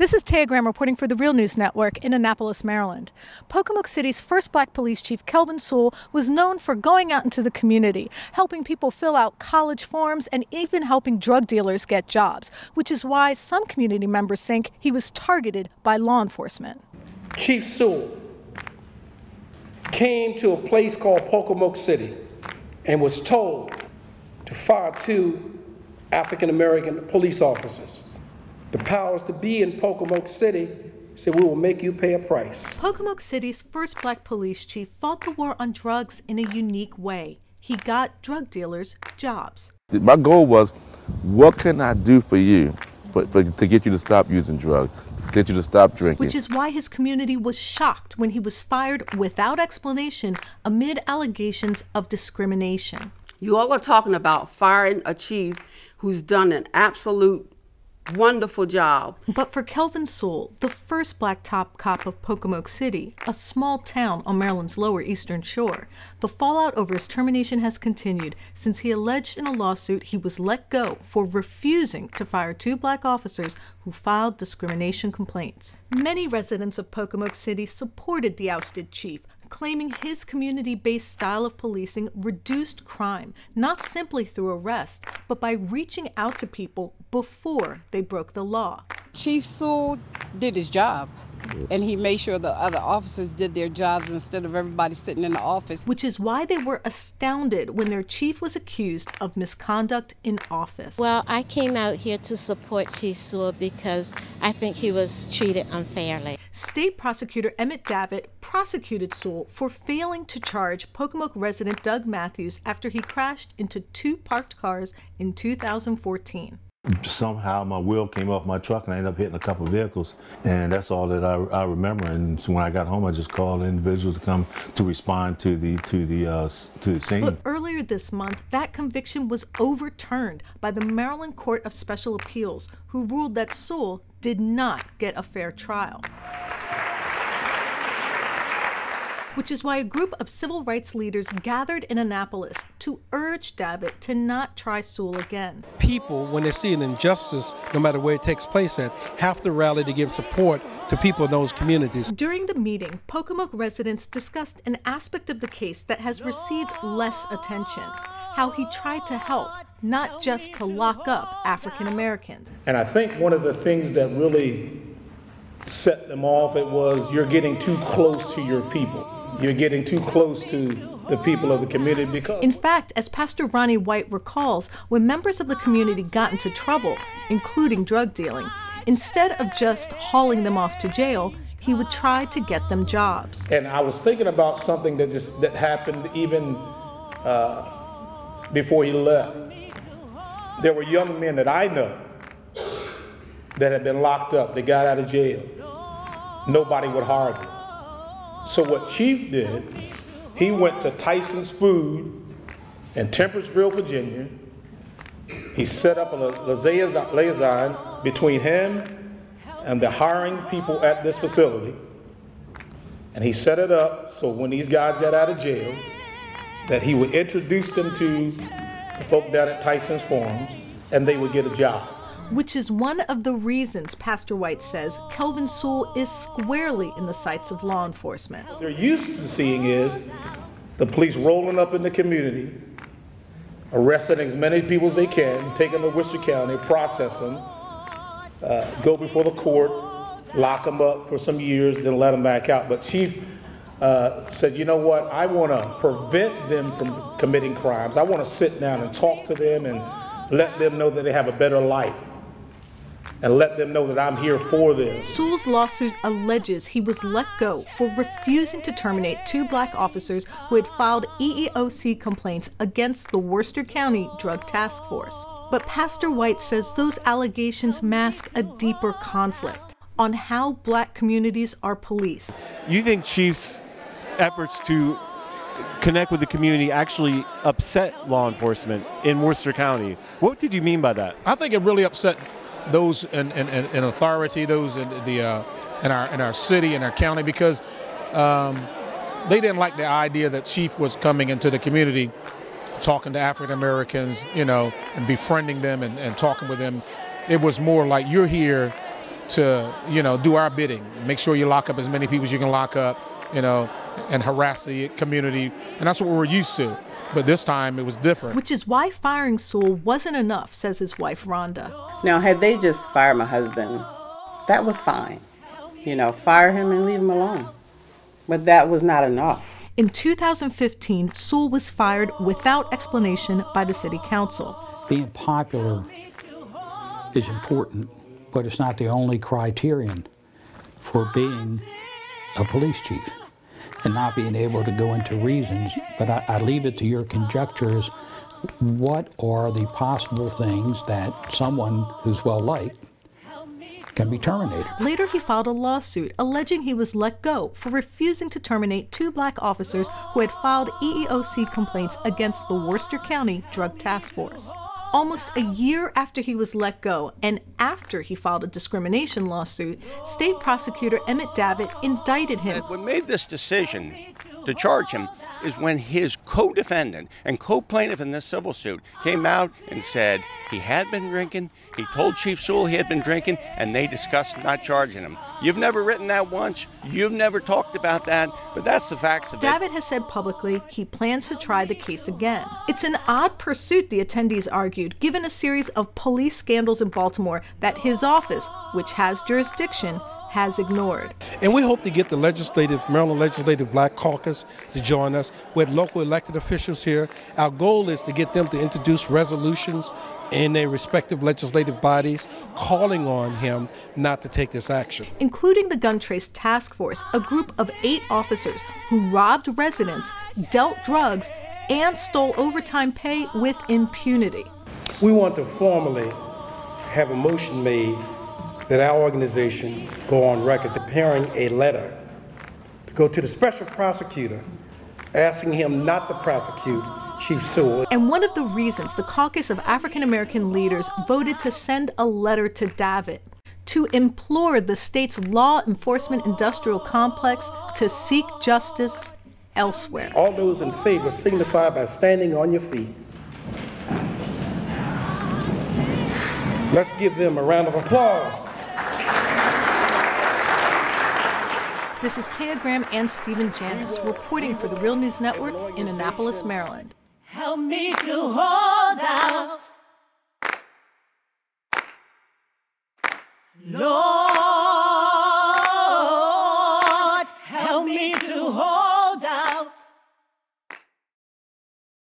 This is Taya Graham reporting for the Real News Network in Annapolis, Maryland. Pocomoke City's first black police chief, Kelvin Sewell, was known for going out into the community, helping people fill out college forms and even helping drug dealers get jobs, which is why some community members think he was targeted by law enforcement. Chief Sewell came to a place called Pocomoke City and was told to fire 2 African-American police officers. The powers to be in Pocomoke City said, "We will make you pay a price." Pocomoke City's first black police chief fought the war on drugs in a unique way. He got drug dealers jobs. My goal was, what can I do for you to get you to stop using drugs, get you to stop drinking? Which is why his community was shocked when he was fired without explanation amid allegations of discrimination. You all are talking about firing a chief who's done an absolute wonderful job. But for Kelvin Sewell, the first black top cop of Pocomoke City, a small town on Maryland's lower eastern shore, the fallout over his termination has continued since he alleged in a lawsuit he was let go for refusing to fire 2 black officers who filed discrimination complaints. Many residents of Pocomoke City supported the ousted chief, claiming his community-based style of policing reduced crime, not simply through arrest, but by reaching out to people before they broke the law. Chief Sewell did his job, and he made sure the other officers did their jobs instead of everybody sitting in the office. Which is why they were astounded when their chief was accused of misconduct in office. Well, I came out here to support Chief Sewell because I think he was treated unfairly. State Prosecutor Emmett Davitt prosecuted Sewell for failing to charge Pocomoke resident Doug Matthews after he crashed into 2 parked cars in 2014. Somehow my wheel came off my truck and I ended up hitting a couple of vehicles, and that's all that I remember. And so when I got home, I just called individuals to come to respond to the scene. But earlier this month, that conviction was overturned by the Maryland Court of Special Appeals, who ruled that Sewell did not get a fair trial. Which is why a group of civil rights leaders gathered in Annapolis to urge Davitt to not try Sewell again. People, when they see an injustice, no matter where it takes place at, have to rally to give support to people in those communities. During the meeting, Pocomoke residents discussed an aspect of the case that has received less attention: how he tried to help, not just to lock up African Americans. And I think one of the things that really set them off, it was, you're getting too close to your people. You're getting too close to the people of the community because... In fact, as Pastor Ronnie recalls, when members of the community got into trouble, including drug dealing, instead of just hauling them off to jail, he would try to get them jobs. And I was thinking about something that happened even before he left. There were young men that I know that had been locked up. They got out of jail. Nobody would hire them. So what Chief did, he went to Tyson's Food in Temperateville, Virginia. He set up a liaison between him and the hiring people at this facility. And he set it up so when these guys got out of jail, that he would introduce them to the folk down at Tyson's Farms, and they would get a job. Which is one of the reasons, Pastor White says, Kelvin Sewell is squarely in the sights of law enforcement. What they're used to seeing is the police rolling up in the community, arresting as many people as they can, take them to Worcester County, process them, go before the court, lock them up for some years, then let them back out. But Chief said, you know what, I want to prevent them from committing crimes. I want to sit down and talk to them and let them know that they have a better life, and let them know that I'm here for them. Sewell's lawsuit alleges he was let go for refusing to terminate 2 black officers who had filed EEOC complaints against the Worcester County Drug Task Force. But Pastor White says those allegations mask a deeper conflict on how black communities are policed. You think Chief's efforts to connect with the community actually upset law enforcement in Worcester County? What did you mean by that? I think it really upset those in authority, those in our city, in our county, because they didn't like the idea that Chief was coming into the community, talking to African Americans, and befriending them and talking with them. It was more like, you're here to, you know, do our bidding. Make sure you lock up as many people as you can lock up, you know, and harass the community. And that's what we're used to. But this time it was different. Which is why firing Sewell wasn't enough, says his wife, Rhonda. Now, had they just fired my husband, that was fine. You know, fire him and leave him alone. But that was not enough. In 2015, Sewell was fired without explanation by the city council. Being popular is important, but it's not the only criterion for being a police chief and not being able to go into reasons. But I leave it to your conjectures. What are the possible things that someone who's well-liked can be terminated? Later, he filed a lawsuit alleging he was let go for refusing to terminate 2 black officers who had filed EEOC complaints against the Worcester County Drug Task Force. Almost a year after he was let go and after he filed a discrimination lawsuit, State Prosecutor Emmett Davitt indicted him. What made this decision to charge him is when his co-defendant and co-plaintiff in this civil suit came out and said he had been drinking, he told Chief Sewell he had been drinking, and they discussed not charging him. You've never written that once, you've never talked about that, but that's the facts of it. Davitt has said publicly he plans to try the case again. It's an odd pursuit, the attendees argued, given a series of police scandals in Baltimore that his office, which has jurisdiction, has ignored. And we hope to get the Maryland Legislative Black Caucus to join us with local elected officials here. Our goal is to get them to introduce resolutions in their respective legislative bodies calling on him not to take this action. Including the Gun Trace Task Force, a group of 8 officers who robbed residents, dealt drugs, and stole overtime pay with impunity. We want to formally have a motion made that our organization go on record preparing a letter to go to the special prosecutor asking him not to prosecute Chief Sewell. And one of the reasons the Caucus of African American Leaders voted to send a letter to Davitt to implore the state's law enforcement industrial complex to seek justice elsewhere. All those in favor signify by standing on your feet. Let's give them a round of applause. This is Taya Graham and Stephen Janis reporting for the Real News Network in Annapolis, Maryland. Help me to hold